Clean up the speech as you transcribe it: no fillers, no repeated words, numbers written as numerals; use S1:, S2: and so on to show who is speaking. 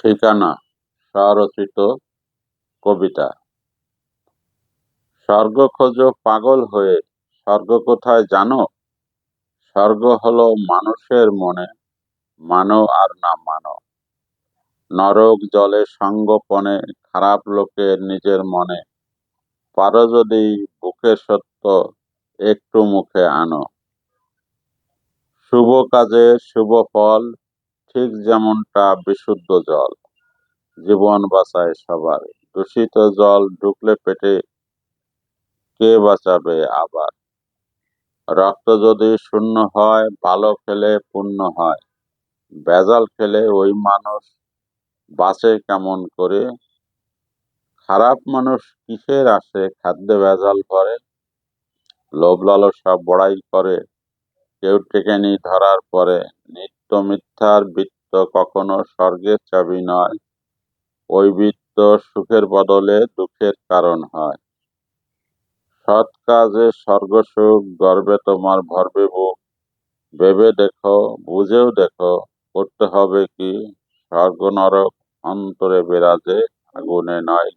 S1: ঠিকানা স্বরচিত কবিতা। স্বর্গ খোঁজো পাগল হয়ে, স্বর্গ কোথায় জানো? স্বর্গ হলো মানুষের মনে, মানো আর না মানো। নরক জলে সঙ্গোপনে, খারাপ লোকের নিজের মনে। পারো যদি বুকের সত্য একটু মুখে আনো। শুভ কাজে শুভ ফল, ঠিক যেমনটা বিশুদ্ধ জল। জীবন বাঁচায় সবার, দূষিত জল ঢুকলে পেটে কে বাঁচাবে আবার? রক্ত যদি শূন্য হয়, ভালো খেলে পুণ্য হয়। ভেজাল খেলে ওই মানুষ বাঁচে কেমন করে? খারাপ মানুষ কিসের আসে খাদ্যে ভেজাল ভরে? লোভ লালসা বড়াই করে, কেউ টেকেনি ধরার পরে। নিত্য মিথ্যার বৃত্ত কখনো স্বর্গের চাবি নয়। ওই বৃত্ত সুখের বদলে দুঃখের কারণ হয়। সৎ কাজে স্বর্গসুখ, গর্বে তোমার ভরবে বুক। ভেবে দেখো, বুঝেও দেখো, করতে হবে কি? স্বর্গ নরক অন্তরে বিরাজে, আগুনে নয়।